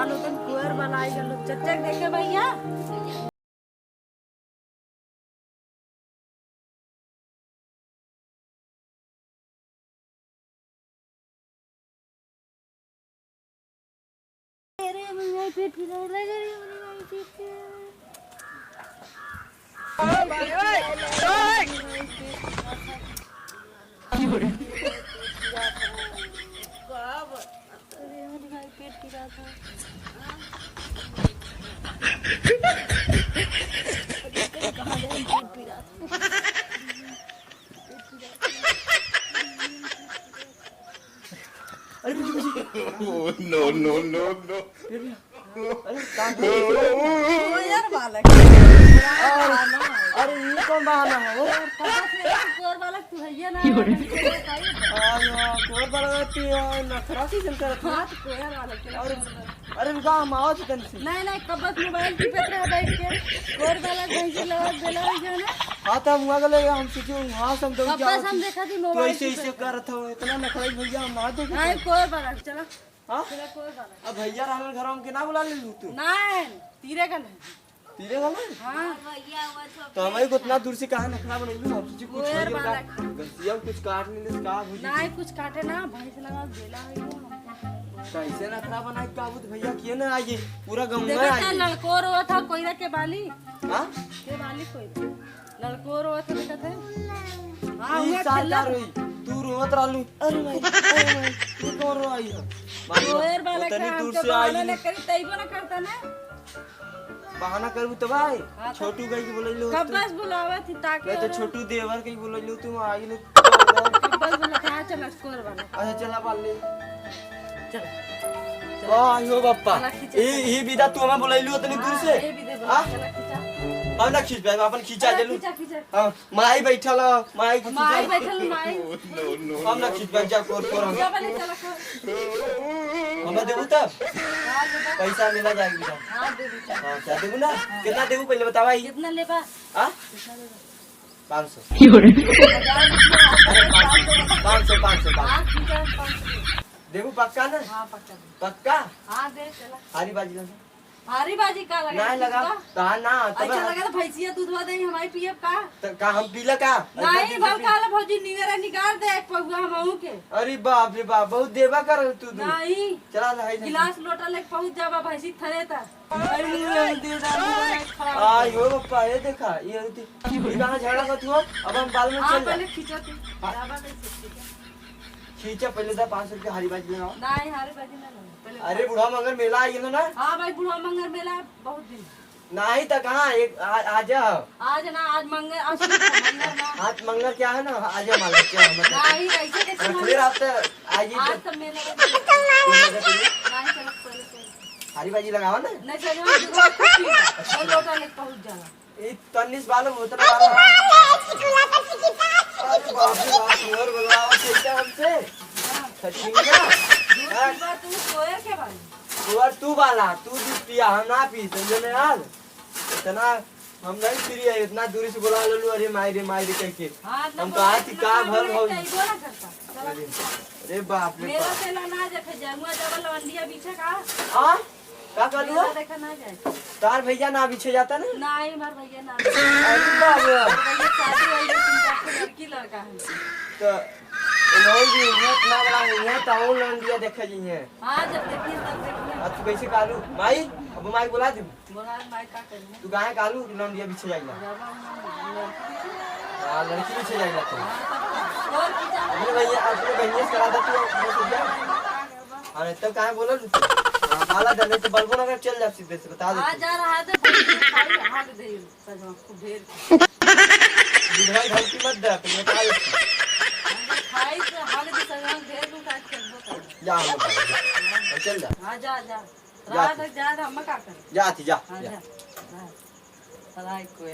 हाँ लोगन कुएर बनाई गलो चच्चा देखे भैया अरे मैं पेट फिरा लगा रे पेट फिरा था No, no, no, no. यार बालक अरे ये कौन बहाना है वो? कुएर बालक तू है ना कोर वाला तू नखरा की चल कर हां कुएर बालक अरे रुका हम आओ चिकन से नहीं नहीं कबत मोबाइल की पेट रहा बैठ के कुएर बालक भैंसी लगा देला है ना हां तो हम गले हम सोचो वहां से हम तो कबत हम देखा थी तो मोबाइल ऐसे ऐसे कर था इतना नखरा भैया हम ना देखे नहीं कुएर बालक चला हां चला कुएर बालक अब भैया रहने घर हम के ना बुला ले लू तू नहीं तीरे का नहीं तीरे वाला हां तो हमें को इतना दूर से कहां नखरा बन लू हम सोची कुछ कुएर भैया बालक गलतियां कुछ काट ले का हो नहीं कुछ काटे ना भैंस लगा देला है कैसे नखरा बनाए काबूत भैया किए ना आइए पूरा गांव में देखा था आइए लड़कोर हुआ था कोयरा के बाली हां के बाली कोई लड़कोर हुआ था देखा था हां ई हुआ साल खेला रोई तू रोत रहलू अरे भाई तू कौन रोई है कोयर बालक उतनी का दूर हमके से बहाना आई नहीं करी तैबो ना करता ना बहाना करबू तो भाई हाँ, छोटू गई के बोले लो कब बस बुलावा थी ताकि मैं तो छोटू देवर के बोले लो तुम आई लो कब बस बुला कहां चला स्कोर वाला अच्छा चला बाल ले चल आयो बाप्पा चला खींचा, ई विदा तू हमें बोले लो उतनी दूर से ये भी दे हाँ? चला खींचा हम ना खींच पाए अपन खींचा दे लू खींचा खींचा हां माई बैठल माई को माई बैठल माई No, no. हम ना खींच पाए जा कोर कोर चला बने चला खा हमें देबू तब हां दे पैसा मिला जाएगी बेटा हां दे दे हां क्या देबू ना कितना देबू पहले बतावा ई कितना लेबा हां कितना लेबा 500 500 500 हां खींचा 500 देखो पक्का ना हां पक्का पक्का हां दे चला हारी बाजी लगा भारी बाजी का लगा नहीं लगा कहा ना तब अच्छा लगा तो भैंसिया दूधवा दे हमारी पियब का का हम पीला का नहीं भल काला भौजी निगरा निगार दे एक पहुआ हमहू के अरे बाप रे बाप बहुत देवा कर तू तू नहीं चला ना गिलास लोटा लेके पहुंच जाबा भैंसी थरे ता आयो बापा ये देखा ये कहां झगड़ा कर तू अब हम बाल में हां चल पहले खींचो तू जाबा कैसे खींचा पहले था 500 की हारी बाजी लगाओ नहीं हारे बाजी ना लगे पहले अरे बुढ़ा मगर मेला आई गेलो ना हां भाई बुढ़वा मंगर मेला बहुत दिन नहीं तो कहां एक आज आज ना आज मंगर आज मंगर ना आज मंगल क्या है ना आज मालूम क्या है मतलब नहीं ऐसे कैसे फिर आप आज आज तो मेला नहीं चलो पहले हारी बाजी लगाओ ना नहीं चलो और लोटा लेके पहुंच जाना ये तन्नीस बालों में उतना बालों अरे बाप रे बाप और बुलाओ कैसा हमसे सच्ची में दूसरा तू सोया के भाई तू वाला तू दूध पिया हम ना पी समझे ना यार इतना हम नहीं पी रही है इतना दूरी से बुला लो अरे माई रे कह के हम कहा थी का भर हो अरे बाप रे मेरा बाप सेला ना देखे जाऊंगा जब लवंडिया बीचे का हां का कर लो मेरा देखा ना जाए तार भैया ना पीछे जाता ना नहीं मार भैया ना अरे बाप रे भैया शादी वाली लड़की लड़का है तो नहीं जी मैं इतना बड़ा है टाउन लंडिया देखा जी है हां जब देखिए तब देखिए अब तू कैसे कालू माई अब माई बुला दे बोला माई का करना तू गाय कालू लंडिया पीछे जाएगा हां लड़की पीछे जाएगा तू और पीछा अपने भैया से करा दे तू अरे तब कहां बोला हां काला डले तो बलबो नगर चल जा सीधे से बता दे आ जा रहा है तो खाई हाथ दे सजमा खूब ढेर बुढ़ाई ढलकी मत दे अपने बता दे खाई तो हाथ दे सजमा ढेर तू काट के दो जा चल जा हां जा जा रात तक जा हम का कर जा थी जा हां जा सलाई को